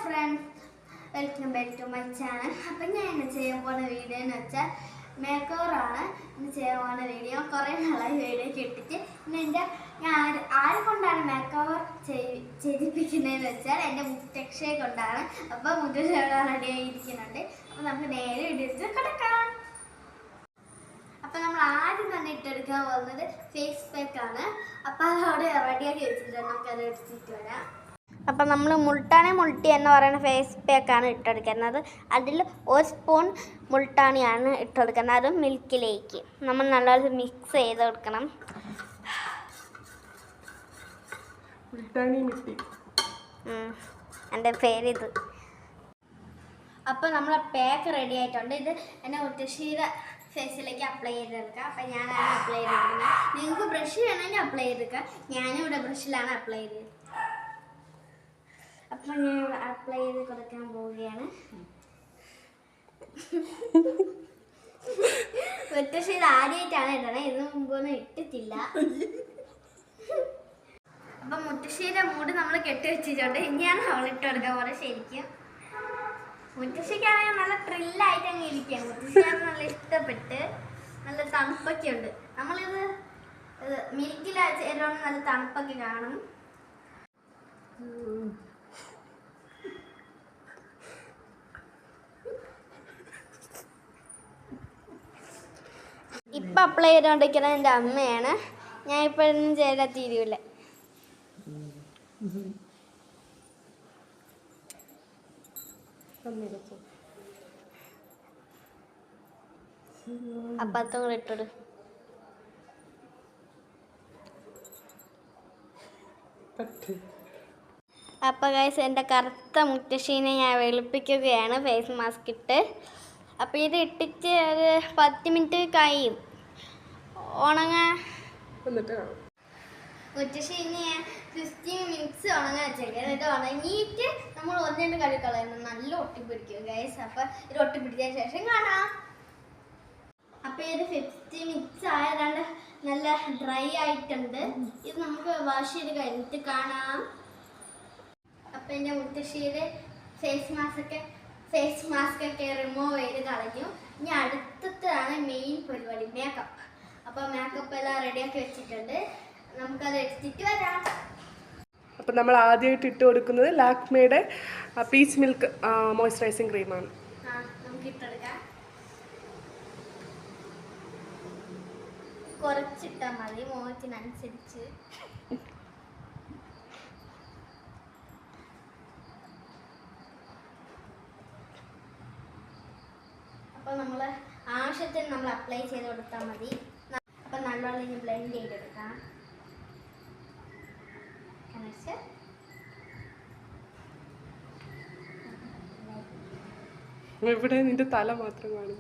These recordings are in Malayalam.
Friends, welcome back to my channel. അപ്പം ഞാൻ ഇന്ന് ചെയ്യാൻ പോകുന്ന വീഡിയോ എന്ന് വെച്ചാൽ മേക്ക് ഓവറാണ്. ഇന്ന് ചെയ്യാൻ പോകുന്ന വീഡിയോ കുറേ നാളായി വീഡിയോ ഇട്ടിട്ട് ഞാൻ ആരെ കൊണ്ടാണ് മേക്ക് ഓവർ ചെയ്യിപ്പിക്കുന്നതെന്ന് വെച്ചാൽ എൻ്റെ മുത്തക്ഷയെ കൊണ്ടാണ്. അപ്പം മുത്തക്ഷ റെഡി ആയിരിക്കുന്നുണ്ട്. അപ്പം നമുക്ക് നേരെ വീഡിയോ കിടക്കാം. അപ്പം നമ്മൾ ആദ്യം തന്നെ ഇട്ടെടുക്കാൻ പോകുന്നത് ഫേസ് പാക്കാണ്. അപ്പം അതവിടെ റെഡിയാക്കി വെച്ചിട്ടുണ്ട്. നമുക്കത് എടുത്തിട്ട് വരാം. അപ്പം നമ്മൾ മുൾട്ടാണി മുൾട്ടി എന്ന് പറയുന്ന ഫേസ് പാക്കാണ് ഇട്ടെടുക്കുന്നത്. അതിൽ 1 സ്പൂൺ മുൾട്ടാണിയാണ് ഇട്ടെടുക്കുന്നത്. അതും മിൽക്കിലേക്ക് നമ്മൾ നല്ലപോലെ മിക്സ് ചെയ്ത് കൊടുക്കണം. എൻ്റെ പേരിത്. അപ്പോൾ നമ്മളെ പാക്ക് റെഡി ആയിട്ടുണ്ട്. ഇത് എൻ്റെ മുത്തശ്ശിയുടെ ഫേസിലേക്ക് അപ്ലൈ ചെയ്തെടുക്കാം. അപ്പം ഞാനാണ് അപ്ലൈ ചെയ്തെടുക്കുന്നത്. നിങ്ങൾക്ക് ബ്രഷ് വേണമെങ്കിൽ അപ്ലൈ ചെയ്തെടുക്കാം. ഞാനും ഇവിടെ ബ്രഷിലാണ് അപ്ലൈ ചെയ്തത്. അപ്പം ഞാൻ ഇവിടെ അപ്ലൈ ചെയ്ത് കൊടുക്കാൻ പോവുകയാണ്. മുത്തശ്ശി ഇത് ആദ്യമായിട്ടാണ് ഇടണേ. ഇതിന് മുമ്പൊന്നും ഇട്ടിട്ടില്ല. അപ്പം മുത്തശ്ശിയുടെ മൂട് നമ്മൾ കെട്ടി വെച്ചിട്ടുണ്ട്. ഇനിയാണ് അവൾ ഇട്ട് കൊടുക്കാൻ പോലെ. ശരിക്കും മുത്തശ്ശിക്കാണെങ്കിൽ നല്ല ത്രില്ലായിട്ട് അങ്ങ് ഇരിക്കുകയാണ്. മുത്തശ്ശിയാണ് നല്ല ഇഷ്ടപ്പെട്ട്. നല്ല തണുപ്പൊക്കെ ഉണ്ട്. നമ്മളിത് മിൽക്കിൽ ചേരുവാണ്. നല്ല തണുപ്പൊക്കെ കാണും. ഇപ്പം അപ്ലൈ ചെയ്തുകൊണ്ടിരിക്കുന്നത് എൻ്റെ അമ്മയാണ്. ഞാൻ ഇപ്പോഴൊന്നും ചെയ്താൽ തീരുവില്ല. അപ്പത്തും കൂടെ ഇട്ടോട്. അപ്പം ഗൈസ്, എൻ്റെ കറുത്ത മുത്തശ്ശീനെ ഞാൻ വെളുപ്പിക്കുകയാണ് ഫേസ് മാസ്ക് ഇട്ട്. അപ്പം ഇത് ഇട്ടിട്ട് ഒരു 10 മിനിറ്റ് കഴിയും ഉണങ്ങാൻ. മുത്തശ്ശി ഇനി 15 മിനിറ്റ്സ് ഉണങ്ങാൻ വെച്ചേക്കാം. ഇത് ഉണങ്ങിയിട്ട് നമ്മൾ 1-2 കഴുകി കളയണം. നല്ല ഒട്ടിപ്പിടിക്കും ഗൈസ്. അപ്പം ഇത് ഒട്ടിപ്പിടിച്ചതിന് ശേഷം കാണാം. അപ്പം ഇത് 15 മിനിറ്റ്സ് ആയതാണ്ട് നല്ല ഡ്രൈ ആയിട്ടുണ്ട്. ഇത് നമുക്ക് വാഷ് ചെയ്ത് കഴിഞ്ഞിട്ട് കാണാം. അപ്പം എൻ്റെ മുത്തശ്ശിയുടെ ഫേസ് മാസ്ക് ഒക്കെ റിമൂവ് ചെയ്ത് കളഞ്ഞു. ഇനി അടുത്തതാണ് മെയിൻ പരിപാടി, മേക്കപ്പ്. അപ്പോൾ മേക്കപ്പ് എല്ലാം റെഡിയാക്കി വെച്ചിട്ടുണ്ട്. നമുക്കത് എടുത്തിട്ട് വരാം. അപ്പം നമ്മൾ ആദ്യമായിട്ട് ഇട്ട് കൊടുക്കുന്നത് ലാക്മേയുടെ പീച്ച് മിൽക്ക് മോയ്സ്ചറൈസിങ് ക്രീമാണ്. നമുക്ക് ഇട്ടെടുക്കാം. കുറച്ചിട്ടാൽ മതി മുഖത്തിനനുസരിച്ച്. അപ്പോൾ നമ്മൾ ആവശ്യത്തിന് നമ്മൾ അപ്ലൈ ചെയ്ത് കൊടുത്താൽ മതി. അപ്പം നല്ലോണം ഇനി ബ്ലെൻഡ് ചെയ്തെടുക്കാം. ഇവിടെ നിന്റെ തല മാത്രം കാണും.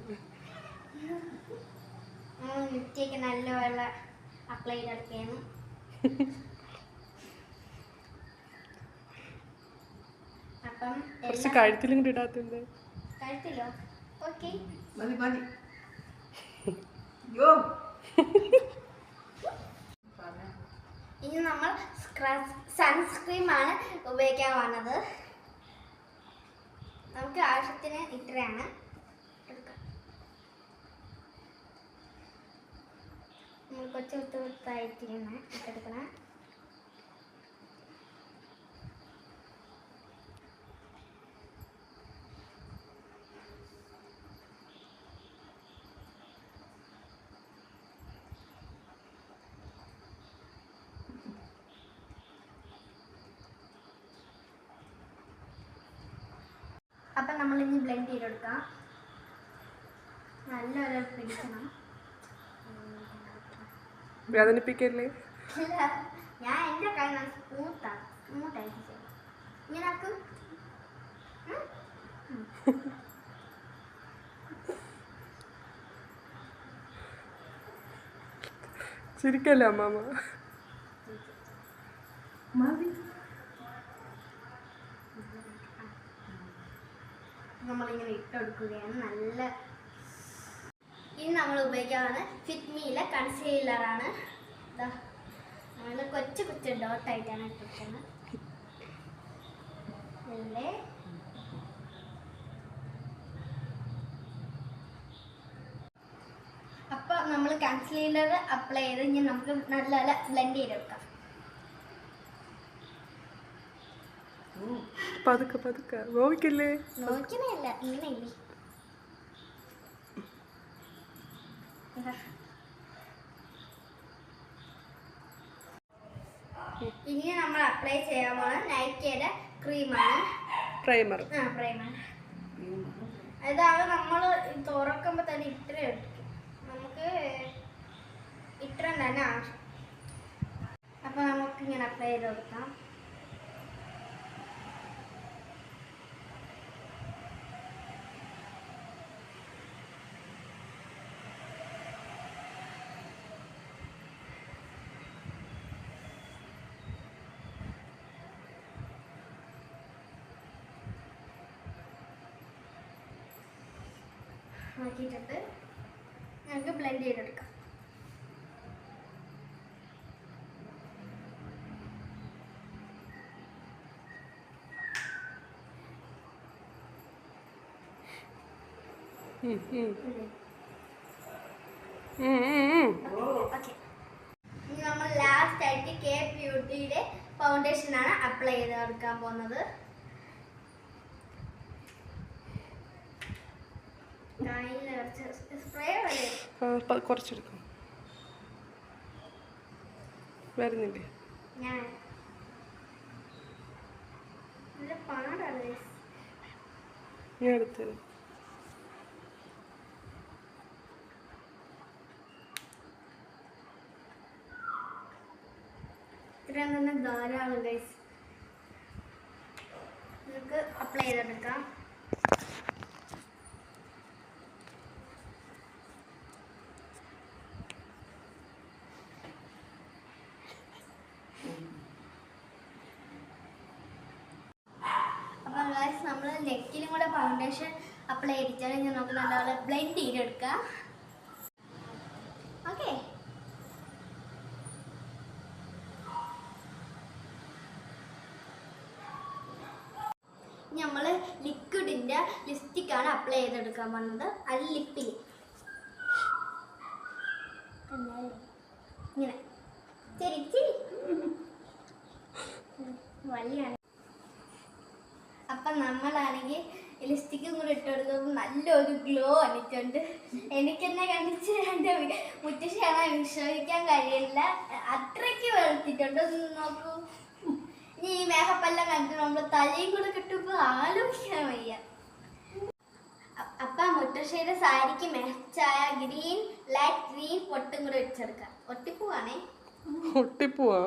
നെറ്റിയൊക്കെ നല്ലപോലെ അപ്ലൈ ചെയ്തെടുക്കുകയാണ്. അപ്പം കുറച്ച് കഴുത്തിലും കൂടി ഇടാത്തുണ്ട്. കഴുത്തിലോ? ഓക്കെ. ഇനി നമ്മൾ സൺസ്ക്രീമാണ് ഉപയോഗിക്കാൻ പോകുന്നത്. നമുക്ക് ആവശ്യത്തിന് ഇത്രയാണ് എടുക്കാം. നമ്മൾ കൊച്ചായിട്ടിരുന്ന് ഇട്ടെടുക്കണം. അപ്പം നമ്മളിനി ബ്ലെൻഡ് ചെയ്തെടുക്കാം. നല്ലൊരു പിടിക്കണം. വേദനിപ്പിക്കല്ലേ? ഞാൻ എൻ്റെ കൈ നല്ല സ്മൂത്തായിട്ട് ചെയ്യും. ഇങ്ങനെ ആക്കും. ചിരിക്കല്ലേ അമ്മാമ്മ? നമ്മളിങ്ങനെ ഇട്ടെടുക്കുകയാണ്. നല്ല ഇനി നമ്മൾ ഉപയോഗിക്കാവുന്ന ഫിറ്റ്മിയിലെ കൺസീലറാണ്. നമ്മൾ കൊച്ചു ഡോട്ടായിട്ടാണ് ഇട്ടിരിക്കുന്നത്. നമ്മൾ കൺസീലർ അപ്ലൈ ചെയ്ത് ഇനി നമുക്ക് നല്ല ബ്ലെൻഡ് ചെയ്തെടുക്കാം. പതുക്കെ പതുക്കെ നോക്കില്ലേ, നോക്കണല്ല ഇങ്ങനെ ഇല്ലേ. ഇനി നമ്മൾ അപ്ലൈ ചെയ്യാൻ പോകുന്ന നൈക്കയുടെ ക്രീമാണ്, പ്രൈമർ. പ്രൈമർ. അതാണ് നമ്മൾ തുറക്കുമ്പോൾ തന്നെ ഇത്ര എടുക്കും, നമുക്ക് ഇത്ര തന്നെ ആവശ്യം. അപ്പൊ നമുക്ക് ഇങ്ങനെ അപ്ലൈ ചെയ്ത് കൊടുക്കാം. ആക്കിയിട്ടിട്ട് ഞങ്ങൾക്ക് ബ്ലെൻഡ് ചെയ്തെടുക്കാം. ഇനി നമ്മൾ ലാസ്റ്റ് ആയിട്ട് കെ ബ്യൂട്ടിയുടെ ഫൗണ്ടേഷൻ ആണ് അപ്ലൈ ചെയ്ത് കൊടുക്കാൻ പോകുന്നത്. കുറച്ചെടുക്കും, വരുന്നില്ലേ? ഞാൻ എടുത്തത് ഇത്രയും തന്നെ ധാരാളം ഗൈസ്. നമുക്ക് അപ്ലൈ ചെയ്തെടുക്കാം. അപ്പം ഗൈസ് നമ്മൾ നെക്കിലും കൂടെ ഫൗണ്ടേഷൻ അപ്ലൈ ചെയ്തിട്ടാണ് ഞാൻ നമുക്ക് നല്ലപോലെ ബ്ലെൻഡ് ചെയ്തെടുക്കാം. ഓക്കെ, നമ്മൾ ലിക്വിഡിൻ്റെ ലിപ്സ്റ്റിക്കാണ് അപ്ലൈ ചെയ്തെടുക്കാൻ പോകുന്നത്. അത് ലിപ്പിൽ ഇങ്ങനെ ശരി ശരി വലിയാണ്. അപ്പം നമ്മളാണെങ്കിൽ ലിപ്സ്റ്റിക്കും കൂടെ ഇട്ട് കൊടുക്കുമ്പോൾ നല്ലൊരു ഗ്ലോ വന്നിട്ടുണ്ട്. എനിക്കെന്നെ കണ്ടിച്ച് എൻ്റെ മുത്തശ്ശിയാണ് വിശ്വസിക്കാൻ കഴിയില്ല, അത്രയ്ക്ക് വെളുത്തിട്ടുണ്ട്. ഒന്ന് നോക്കൂ. ഇനി ഈ മേക്കപ്പ് എല്ലാം കണ്ടിട്ട് നമ്മൾ തലയും കൂടെ കിട്ടുമ്പോൾ ആലോചിക്കാൻ വയ്യ. അപ്പം മുത്തശ്ശിയുടെ സാരിക്ക് മെച്ചായ ഗ്രീൻ ലൈറ്റ് ഗ്രീൻ പൊട്ടും കൂടെ വെച്ചെടുക്കാം. ഒട്ടിപ്പൂവാണേ, ഒട്ടിപ്പൂവാ.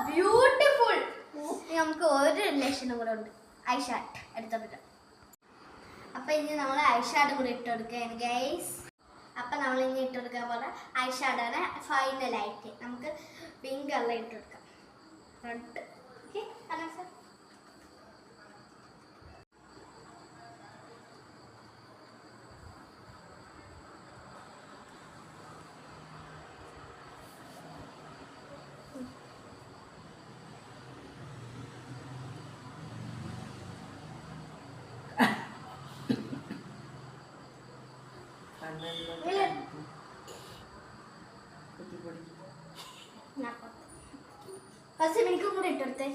ബ്യൂട്ടിഫുൾ. നമുക്ക് ഒരു ലക്ഷണം കൂടെ ഉണ്ട്, ഐഷാഡ് എടുത്തോട്ട്. അപ്പൊ ഇനി നമ്മൾ ഐഷാഡ് കൂടെ ഇട്ട് കൊടുക്കുകയാണ് ഗൈസ്. അപ്പൊ നമ്മൾ ഇനി ഇട്ട് കൊടുക്കാൻ പോലെ ഐഷാഡാണ് ഫൈനലായിട്ട്. നമുക്ക് പിങ്ക് കളർ ഇട്ട് കൊടുക്കാം, റെഡ്. Okay sir. ഫസ്റ്റ് എനിക്കും കൂടെ ഇട്ടെടുത്തേ.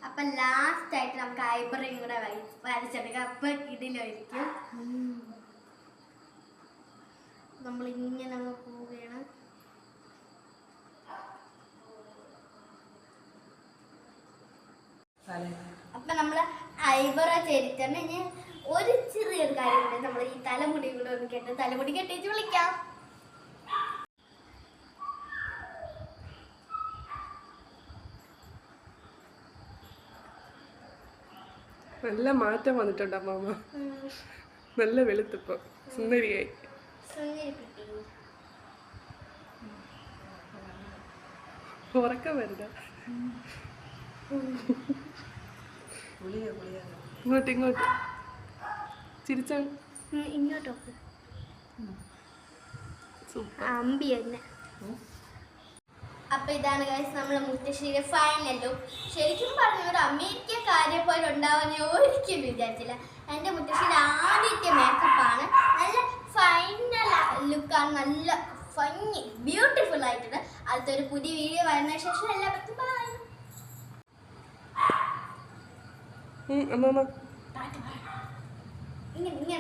അപ്പൊ ലാസ്റ്റ് ആയിട്ട് നമുക്ക് ഐബ്രോയും കൂടെ വരച്ചെടുക്കാം. അപ്പൊ ഇതിലായിരിക്കും നമ്മൾ ഇങ്ങനെ അങ്ങ് പോവുകയാണ്. അപ്പൊ നമ്മള് ഐബ്രോ ചെയ്തിട്ടുണ്ട്. ഇനി ഒരു ചെറിയൊരു കാര്യമുണ്ട്, നമ്മൾ ഈ തലമുടി കൂടെ ഒന്ന് കെട്ടി തലമുടി കെട്ടിച്ച് വിളിക്കാം. നല്ല മാറ്റം വന്നിട്ടുണ്ട് അമ്മമ്മ. നല്ല വെളുത്തിപ്പോ സുന്ദരിയായി. ഉറക്കം വരുന്ന ഇങ്ങോട്ട് ഇങ്ങോട്ട് ചിരിച്ച ഇങ്ങോട്ടൊക്കെ അമ്പി തന്നെ. അപ്പൊ ഇതാണ് ഗൈസ് നമ്മളെ മുത്തശ്ശിയുടെ ഫൈനൽ ലുക്ക്. ശരിക്കും പറഞ്ഞ ഒരു അമേരിക്ക കാര്യം പോലെ ഉണ്ടാവാൻ ഞാൻ ഒരിക്കലും വിചാരിച്ചില്ല. എൻ്റെ മുത്തശ്ശിയുടെ ആദ്യത്തെ മേക്കപ്പാണ്. നല്ല ഫൈനൽ ലുക്കാണ്, നല്ല ഭംഗി ബ്യൂട്ടിഫുൾ ആയിട്ടുണ്ട്. അടുത്തൊരു പുതിയ വീഡിയോ വരുന്ന ശേഷം എല്ലാവർക്കും ബൈ. അമ്മമ്മ ഇങ്ങനെ